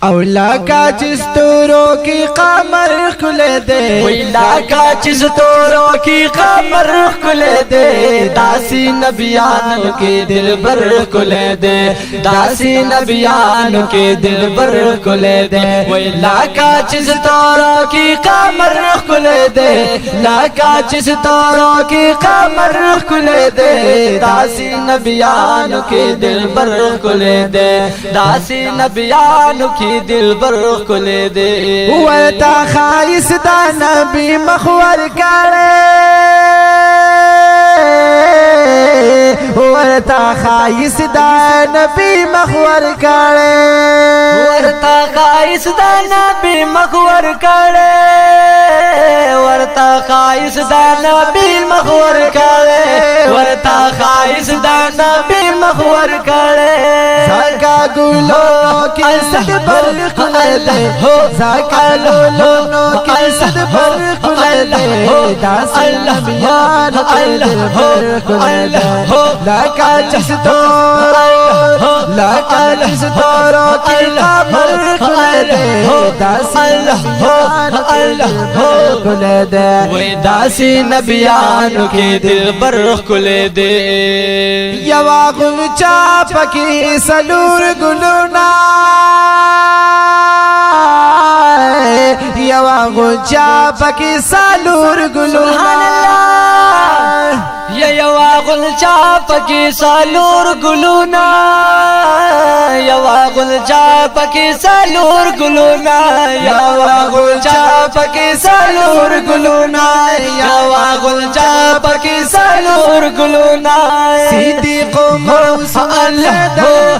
OLA का जिस तोरों की कमर खुले दे, औला का जिस तोरों की कमर खुले दे, दासी नबियान के दिल भर खुले दे, दासी नबियान के दिल भर खुले दे। औला का जिस तोरों की कमर खुले दे, ला का जिस तोरों की कमर खुले दे, दासी नबियान के दिल भर खुले दे, दासी नबियान की दिल बर खुले दे। वरता खाइस दा नबी मखवर करे, वरता खाइस दा नबी मखवर करे, वरता खाइस दा नबी मखवर करे, वरता खाइस दा नबी मखवर करे, वरता खाइस दा नबी मखवर करे। जाका गुलों की सद पर खुले दे, जाका गुलों की सद पर खुले दे, दासी नबियान के दिल पर खुले दे। लाका जिस तोरों, लाका जिस तोरों की कमर खुले दे, दासी नबियान के दिल पर खुले दे, वे दासी नबियान के दिल पर खुले दे। यवा गुलचा पकी सलूर गुलुना, यवा गुलचा पकी सलूर गुलुना, यवा गुलचा पकी सलूर गुलुना, यवा गुलचा पकी सलूर गुलुना, यवा गुलचा पकी सलूर गुलुना, यवा गुलचा पकी सलूर गुलुना। सीधी को मौस अल्लाह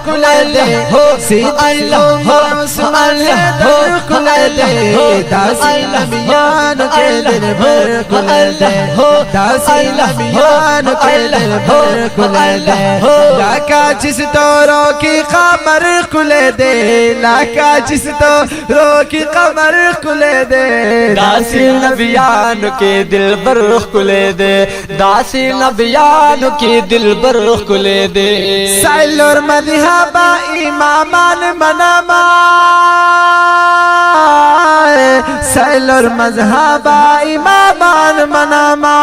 खुले दे, सीधी को मौस अल्लाह खुले दे, दासी नबियान के दिल भर खुले दे, दासी नबियान के दिल भर खुले दे। लाका जिस तोरों की कमर खुले दे, लाका जिस तोरों की कमर खुले दे, दासी नबियान के दिल पर खुले दे, दासी नबियान के दिल पर खुले दे। सैलुर मज़हबा इमामान मनामा, सैलुर मज़हबा इमामान मनामा,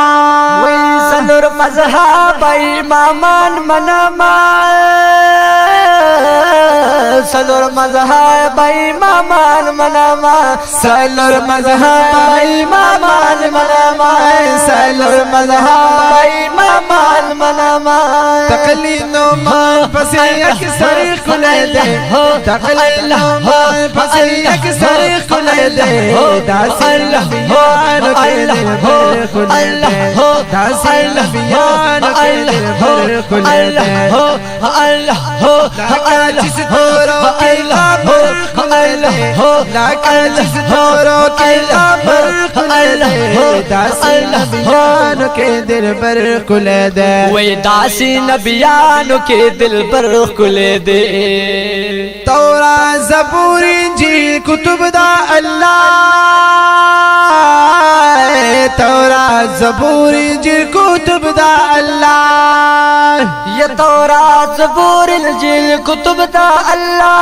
सैलुर मज़हबा इमामान मनामा, सैलुर मज़हबा इमामान मनामा, सैलुर मज़हबा इमामान मनामा, सैलुर मज़हबा इमामान मनामा। तकलीनो मान पसे अक्सर खुले दे, तकलीनो मान पसे अक्सर खुले दे, दासी नबियान के दिल भर खुले दे, दासी नबियान के दिल भर खुले दे। लाका जिस तोरों की कमर खुले दे, लाका जिस तोरों की कमर खुले दे, दासी नबियान के दिल पर खुले दे, वे दासी नबियान के दिल पर खुले दे। तौरा ज़बूर इंजील कुतुब दा अल्लाह, तौरा ज़बूर इंजील कुतुब दा अल्लाह, ये तौरा ज़बूर इंजील कुतुब दा अल्लाह,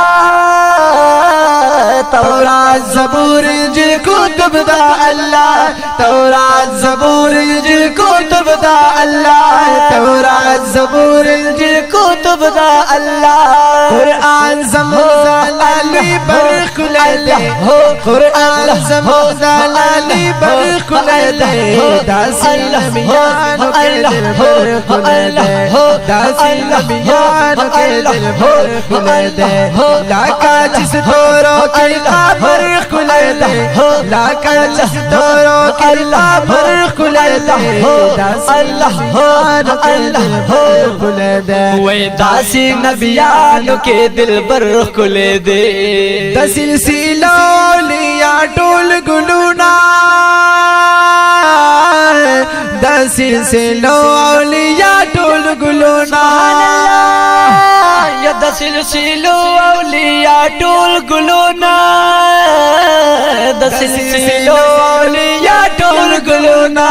तौरा ज़बूर इंजील कुतुब दा अल्लाह, तौरा ज़बूर इंजील कुतुब दा अल्लाह, तौरा ज़बूर इंजील कुतुब दा अल्लाह। कुरान ज़लाली पर खुले दे, कुरान ज़लाली पर खुले दे, दासी नबियान के दिल भर खुले दे, दासी नबियान के दिल भर खुले दे। लाका जिस तोरों की कमर खुले दे, लाका जिस तोरों की कमर खुले दे, दासी नबियान के दिल भर खुले दे, वे दासी नबियान के दिल पर खुले दे। दसिलसिलो लिया टोल गुलुना, दसिलसिलो लिया टोल गुलुना, या दसिलसिलो औलिया टोल गुलुना, दसिलसिलो औलिया टोल गुलुना,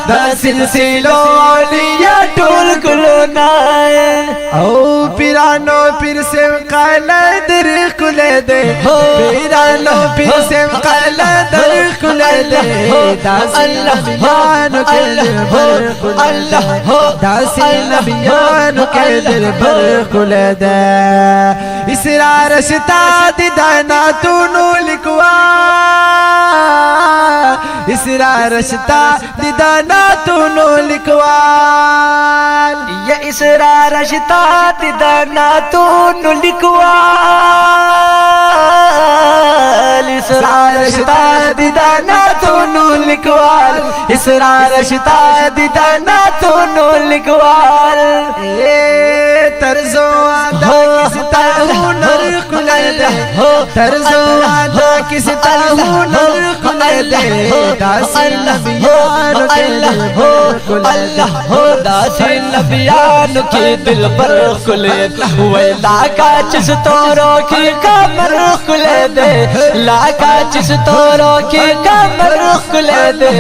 दसिलसिलो औलिया टोल गुलुना। ओ पिरानो फिर से काला दर खुले दे, सेव कलदर खुले दे दासी नबियान के दिल भर खुले दे दासी नबियान के दिल भर खुले दे इसरा रश्ता दिदाना तूनु लिखवा इसरा रश्ता दिदाना तूनु लिखवा ये इसरा रश्ता दिदाना तूनु लिखवा इसरा रश्ता दिदाना तूनु लिखवा इसरा रश्ता दिदाना तूनु लिखवा तरजो आदा किस हुनर खुले दे तरजो आदा किस हुनर खुले दे दासी नबियान के दिल भर खुले दे दासी नबियान के दिल पर खुले वे लाका चिस तोरो की कमर खुले दे लाका चिस तोरो की कमर खुले दे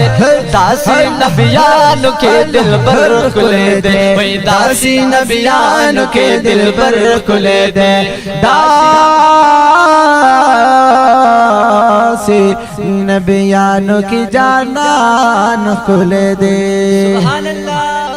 दासी नबियान के दिल पर खुले दे वे दासी नबियान के दिल पर खुले दे दासी नबियान की जानान खुले दे। सुभान अल्लाह।